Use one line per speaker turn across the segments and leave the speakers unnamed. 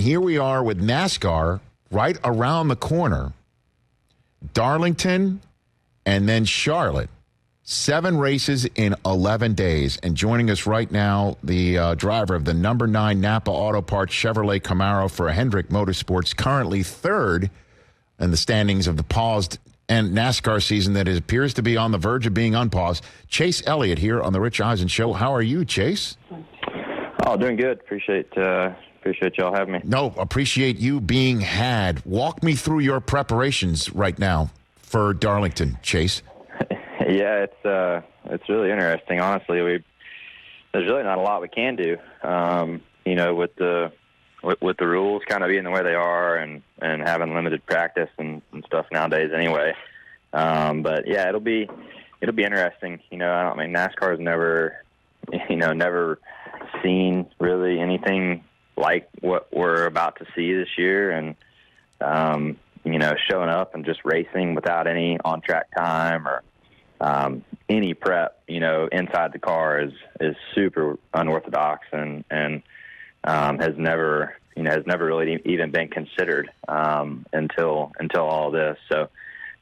here we are with NASCAR right around the corner. Darlington and then Charlotte. 7 races in 11 days. And joining us right now, the driver of the number 9 Napa Auto Parts Chevrolet Camaro for Hendrick Motorsports, currently 3rd in the standings of the paused and NASCAR season that appears to be on the verge of being unpaused. Chase Elliott here on the Rich Eisen Show. How are you, Chase?
Oh, doing good. Appreciate y'all having me.
No, appreciate you being had. Walk me through your preparations right now for Darlington, Chase.
Yeah, it's really interesting. Honestly, there's really not a lot we can do. With the rules kind of being the way they are, and having limited practice and stuff nowadays anyway. But yeah, it'll be interesting. NASCAR's never seen really anything like what we're about to see this year, and showing up and just racing without any on-track time or any prep, inside the car is super unorthodox and has never really even been considered until all this. So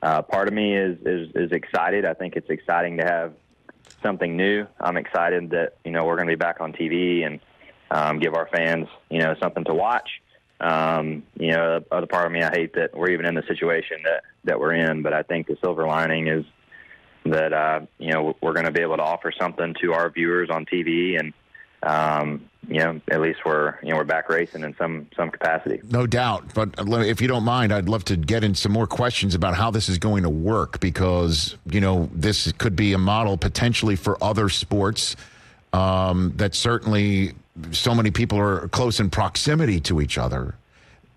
part of me is excited. I think it's exciting to have something new. I'm excited that we're going to be back on TV and give our fans something to watch. The other part of me, I hate that we're even in the situation that we're in, but I think the silver lining is that we're going to be able to offer something to our viewers on TV, and at least we're back racing in some capacity.
No doubt. But if you don't mind, I'd love to get in some more questions about how this is going to work, because this could be a model potentially for other sports that certainly so many people are close in proximity to each other.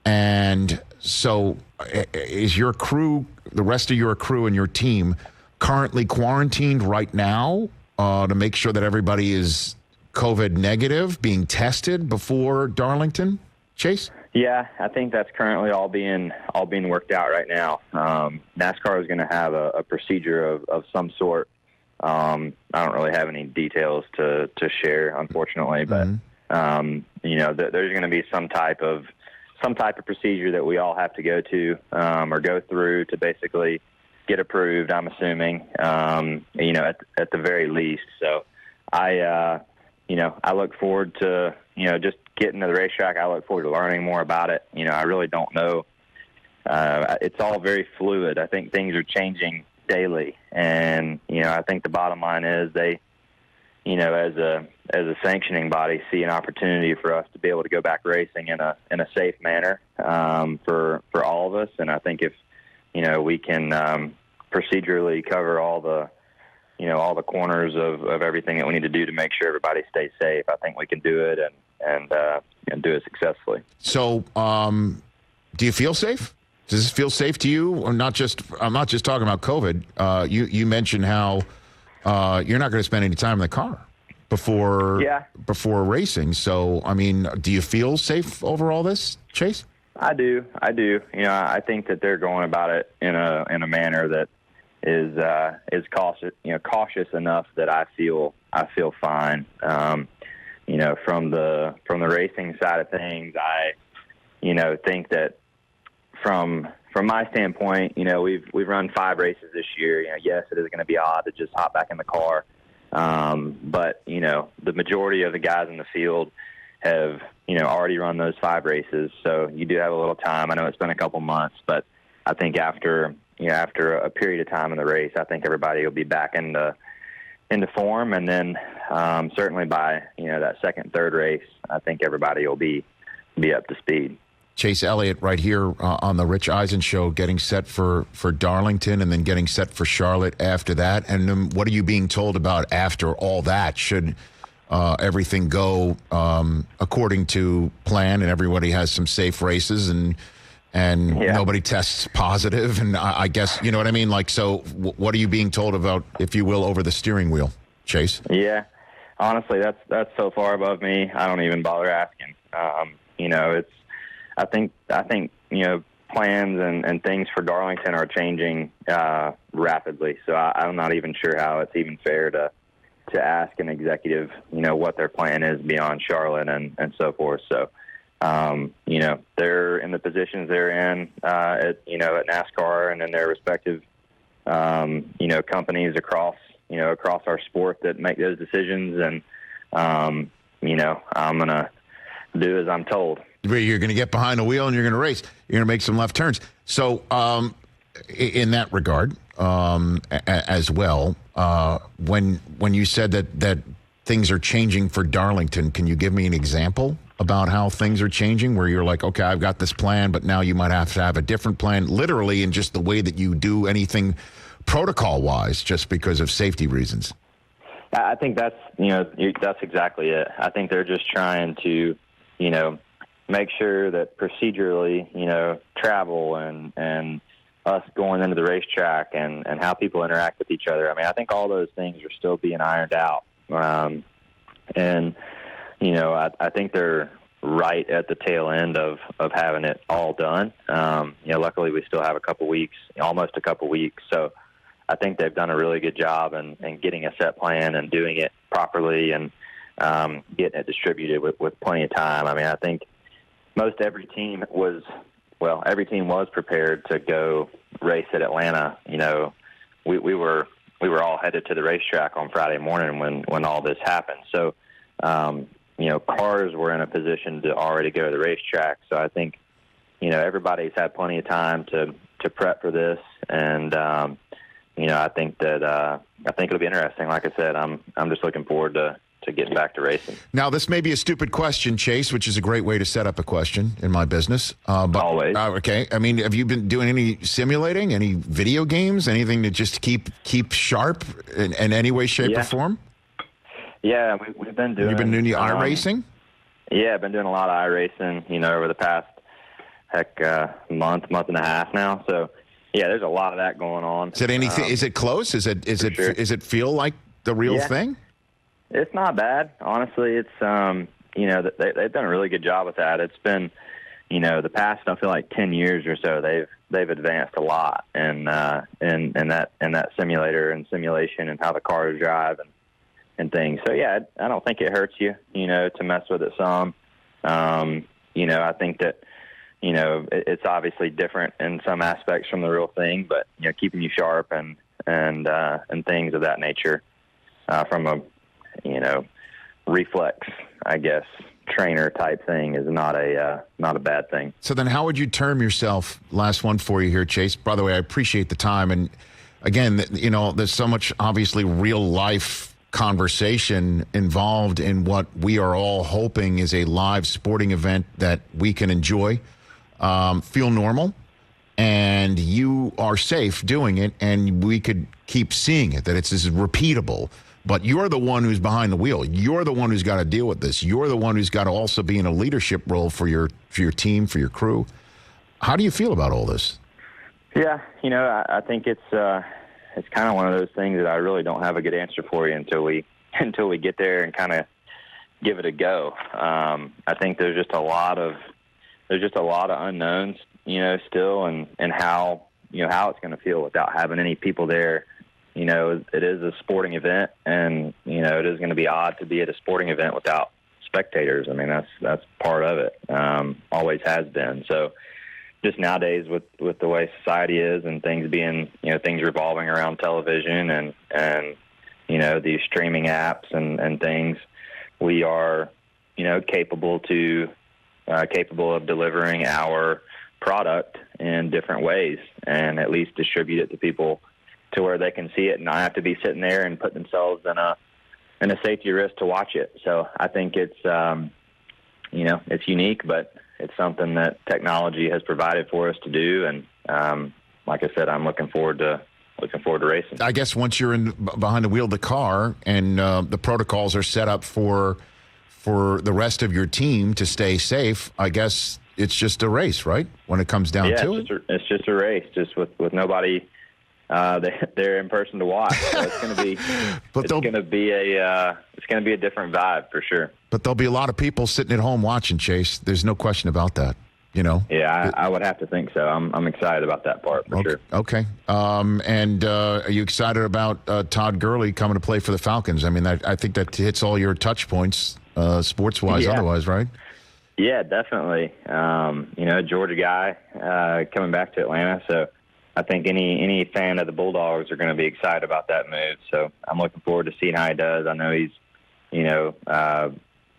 And so is your crew, the rest of your crew and your team, currently quarantined right now to make sure that everybody is COVID negative, being tested before Darlington, Chase?
Yeah, I think that's currently all being worked out right now. NASCAR is going to have a procedure of some sort. I don't really have any details to share, unfortunately, but there's going to be some type of procedure that we all have to go to or go through to basically get approved, I'm assuming, at the very least. So I look forward to, just getting to the racetrack. I look forward to learning more about it. I really don't know. It's all very fluid. I think things are changing daily. And, I think the bottom line is they, as a sanctioning body, see an opportunity for us to be able to go back racing in a safe manner for all of us. And I think if, we can procedurally cover all the corners of everything that we need to do to make sure everybody stays safe, I think we can do it and do it successfully. So,
do you feel safe? Does this feel safe to you? Or I'm not just talking about COVID. You mentioned how you're not going to spend any time in the car before racing. So, do you feel safe over all this, Chase?
I do. I think that they're going about it in a manner that is cautious enough that I feel fine. From the racing side of things, I think that from my standpoint, we've run 5 races this year. Yes, it is going to be odd to just hop back in the car, but the majority of the guys in the field have already run those 5 races, so you do have a little time. I know it's been a couple months, but I think after a period of time in the race, I think everybody will be back into form, and then certainly by that second, third race, I think everybody will be up to speed.
Chase Elliott right here on the Rich Eisen Show, getting set for Darlington and then getting set for Charlotte after that. And what are you being told about after all that? Should everything go according to plan and everybody has some safe races and nobody tests positive? And I guess, you know what I mean? So what are you being told about, if you will, over the steering wheel, Chase?
Yeah, honestly, that's so far above me. I don't even bother asking. I think plans and things for Darlington are changing rapidly. So I'm not even sure how it's even fair to ask an executive, what their plan is beyond Charlotte and so forth. So they're in the positions they're in at NASCAR and in their respective, companies across our sport that make those decisions. And, I'm going to do as I'm told.
You're going to get behind the wheel and you're going to race. You're going to make some left turns. So in that regard, as well, when you said that things are changing for Darlington, can you give me an example about how things are changing where you're like, okay, I've got this plan, but now you might have to have a different plan, literally, in just the way that you do anything protocol-wise, just because of safety reasons?
I think that's exactly it. I think they're just trying to, make sure that procedurally, travel and us going into the racetrack and how people interact with each other. I mean, I think all those things are still being ironed out. I think they're right at the tail end of having it all done. Luckily we still have almost a couple weeks. So I think they've done a really good job in getting a set plan and doing it properly and getting it distributed with plenty of time. I mean, I think every team was prepared to go race at Atlanta. We were all headed to the racetrack on Friday morning when all this happened. So, cars were in a position to already go to the racetrack. So I think, everybody's had plenty of time to prep for this. And, I think it'll be interesting. Like I said, I'm just looking forward to getting back to racing.
Now, this may be a stupid question, Chase, which is a great way to set up a question in my business. But,
always.
Okay. I mean, have you been doing any simulating, any video games, anything to just keep sharp in any way, shape, or form?
Yeah, we've been doing.
You've been doing the iRacing?
Yeah, I've been doing a lot of iRacing, over the past month and a half now. So yeah, there's a lot of that going on. Is it anything?
Is it close? Is it feel like the real thing?
It's not bad, honestly. It's they've done a really good job with that. It's been the past, I feel like 10 years or so, they've advanced a lot in that simulator and simulation and how the cars drive and things. So yeah, I don't think it hurts you, to mess with it some. I think that it's obviously different in some aspects from the real thing, but keeping you sharp and things of that nature from a reflex, I guess, trainer type thing is not a bad thing.
So then how would you term yourself? Last one for you here, Chase. By the way, I appreciate the time. And again, there's so much obviously real life conversation involved in what we are all hoping is a live sporting event that we can enjoy, feel normal, and you are safe doing it, and we could keep seeing it, that it's repeatable. But you're the one who's behind the wheel. You're the one who's got to deal with this. You're the one who's got to also be in a leadership role for your team, for your crew. How do you feel about all this?
Yeah, I think it's kind of one of those things that I really don't have a good answer for you until we get there and kind of give it a go. I think there's just a lot of unknowns, still, and how how it's going to feel without having any people there. It is a sporting event, and it is going to be odd to be at a sporting event without spectators. I mean, that's part of it. Always has been. So just nowadays with the way society is and things being, things revolving around television and these streaming apps and things, we are, capable of delivering our product in different ways and at least distribute it to people to where they can see it and not have to be sitting there and put themselves in a safety risk to watch it. So I think it's, it's unique, but it's something that technology has provided for us to do. And like I said, I'm looking forward to racing.
I guess once you're behind the wheel of the car and the protocols are set up for the rest of your team to stay safe, I guess it's just a race, right? When it comes down to it,
it's just a race, just with nobody they're in person to watch. So it's going to be it's going to be a different vibe for sure.
But there'll be a lot of people sitting at home watching, Chase. There's no question about that.
Yeah, I would have to think so. I'm excited about that part for sure.
Okay. And are you excited about Todd Gurley coming to play for the Falcons? I mean, I think that hits all your touch points, sports-wise, otherwise, right?
Yeah, definitely. Georgia guy coming back to Atlanta, so I think any fan of the Bulldogs are going to be excited about that move. So I'm looking forward to seeing how he does. I know he's,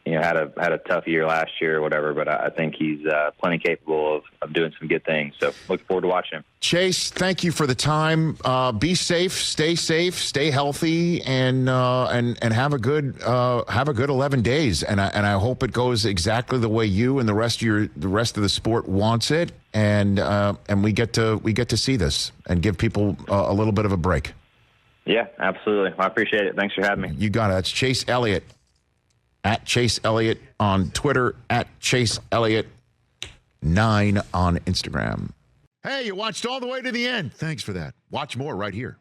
had a tough year last year or whatever, but I think he's plenty capable of doing some good things. So looking forward to watching him.
Chase, thank you for the time. Be safe, stay healthy, and have a good 11 days. And I hope it goes exactly the way you and the rest of the sport wants it. And we get to see this and give people a little bit of a break.
Yeah, absolutely. I appreciate it. Thanks for having me.
You got it. That's Chase Elliott. At Chase Elliott on Twitter, at Chase Elliott 9 on Instagram. Hey, you watched all the way to the end. Thanks for that. Watch more right here.